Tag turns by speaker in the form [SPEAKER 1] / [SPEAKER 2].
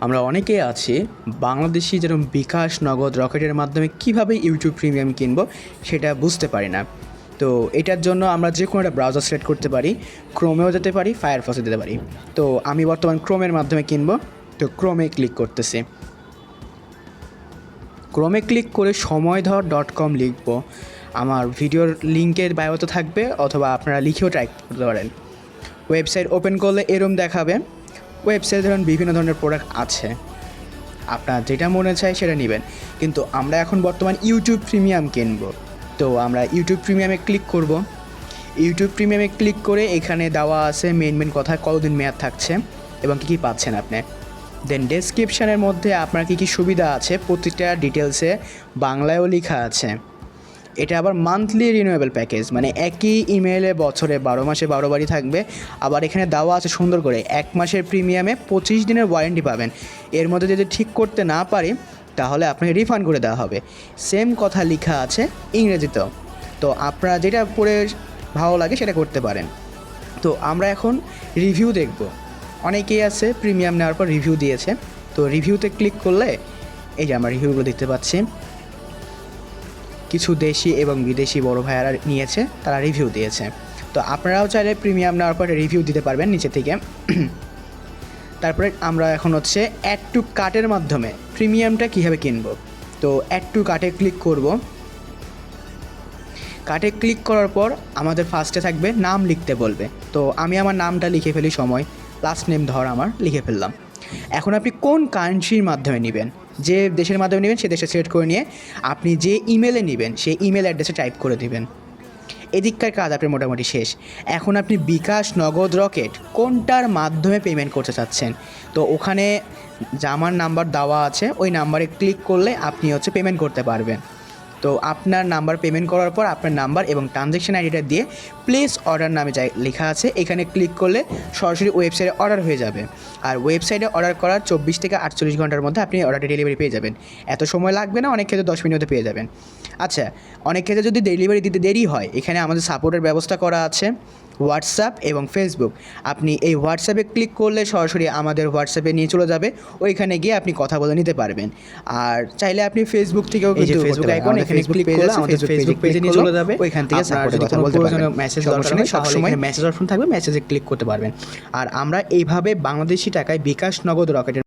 [SPEAKER 1] আমরা অনেকেই আছি বাংলাদেশি যেরকম বিকাশ নগদ রকেটের মাধ্যমে কিভাবে ইউটিউব প্রিমিয়াম কিনবো সেটা বুঝতে পারি না। তো এটার জন্য আমরা যে কোনো একটা ব্রাউজার সিলেক্ট করতে পারি, ক্রোমেও যেতে পারি, ফায়ারফক্সে যেতে পারি। তো আমি বর্তমান ক্রোমের মাধ্যমে কিনবো, তো ক্রোমে ক্লিক করতেছি। ক্রোমে ক্লিক করে সময়ধর.com লিখবো। আমার ভিডিওর লিঙ্কের বায়োতে থাকবে, অথবা আপনারা লিখেও টাইপ করতে পারেন। ওয়েবসাইট ওপেন করলে এরম দেখাবে। ওয়েবসাইটে ধরুন বিভিন্ন ধরনের প্রোডাক্ট আছে, আপনার যেটা মনে চায় সেটা নেবেন। কিন্তু আমরা এখন বর্তমান ইউটিউব প্রিমিয়াম কিনবো, তো আমরা ইউটিউব প্রিমিয়ামে ক্লিক করব। ইউটিউব প্রিমিয়ামে ক্লিক করে এখানে দেওয়া আছে মেন কথা, কতদিন মেয়াদ থাকছে এবং কী কী পাচ্ছেন আপনি। দেন ডেসক্রিপশানের মধ্যে আপনার কী কী সুবিধা আছে প্রতিটা ডিটেলসে বাংলায়ও লেখা আছে। এটা আবার মান্থলি রিনিউয়েবল প্যাকেজ, মানে একই ইমেলে বছরে 12 মাসে 12 বারই থাকবে। আবার এখানে দেওয়া আছে সুন্দর করে 1 মাসের প্রিমিয়ামে 25 দিনের ওয়ারেন্টি পাবেন। এর মধ্যে যদি ঠিক করতে না পারি তাহলে আপনাকে রিফান্ড করে দেওয়া হবে। সেম কথা লেখা আছে ইংরেজিতেও। তো আপনারা যেটা পড়ে ভালো লাগে সেটা করতে পারেন। তো আমরা এখন রিভিউ দেখব। অনেকেই আছে প্রিমিয়াম নেওয়ার পর রিভিউ দিয়েছে, তো রিভিউতে ক্লিক করলে এই যে আমরা রিভিউগুলো দেখতে পাচ্ছি। কিছু দেশি এবং বিদেশি বড় ভাইয়ারা নিয়েছে, তারা রিভিউ দিয়েছে। তো আপনারাও চাইলে প্রিমিয়াম নেওয়ার পরে রিভিউ দিতে পারবেন নিচে থেকে। তারপরে আমরা এখন হচ্ছে অ্যাড টু কার্টের মাধ্যমে প্রিমিয়ামটা কীভাবে কিনব। তো অ্যাড টু কার্টে ক্লিক করব। কার্টে ক্লিক করার পর আমাদের ফার্স্টে থাকবে নাম লিখতে বলবে। তো আমি আমার নামটা লিখে ফেলি, সময় লাস্ট নেম ধর আমার লিখে ফেললাম। এখন আপনি কোন কান্ট্রির মাধ্যমে নেবেন, যে দেশের মাধ্যমে নেবেন সে দেশে সিলেক্ট করে নিয়ে আপনি যে ইমেলে নেবেন সেই ইমেল অ্যাড্রেসে টাইপ করে দেবেন। এদিককার কাজ আপনার মোটামুটি শেষ। এখন আপনি বিকাশ, নগদ, রকেট কোনটার মাধ্যমে পেমেন্ট করতে চাচ্ছেন, তো ওখানে আমার নাম্বার দেওয়া আছে, ওই নাম্বারে ক্লিক করলে আপনি হচ্ছে পেমেন্ট করতে পারবেন। তো আপনার নাম্বার পেমেন্ট করার পর আপনার নাম্বার এবং ট্রানজ্যাকশন আইডিটা দিয়ে প্লেস অর্ডার নামে লেখা আছে, এখানে ক্লিক করলে সরাসরি ওয়েবসাইটে অর্ডার হয়ে যাবে। আর ওয়েবসাইটে অর্ডার করার 24 থেকে 48 ঘন্টার মধ্যে আপনি অর্ডারটা ডেলিভারি পেয়ে যাবেন। এত সময় লাগবে না, অনেক ক্ষেত্রে 10 মিনিটে পেয়ে যাবেন। আচ্ছা, অনেক ক্ষেত্রে যদি ডেলিভারি দিতে দেরি হয়, এখানে আমাদের সাপোর্টের ব্যবস্থা করা আছে, হোয়াটসঅ্যাপ এবং ফেসবুক। আপনি এই হোয়াটসঅ্যাপে ক্লিক করলে সরাসরি আমাদের হোয়াটসঅ্যাপে নিয়ে চলে যাবে, ওইখানে গিয়ে আপনি কথা বলে নিতে পারবেন। আর চাইলে আপনি ফেসবুক থেকেও কিন্তু ফেসবুক আইকন এখানে ক্লিক করলে আমাদের ফেসবুক পেজে নিয়ে চলে যাবে, ওইখান থেকে সাপোর্টের কথা বলতে পারবেন। মেসেজ দরকার নেই, সবসময় মেসেজ অপশন থাকবে, মেসেজে ক্লিক করতে পারবেন। আর আমরা এইভাবে বাংলাদেশি টাকায় বিকাশ, নগদ, রকেটের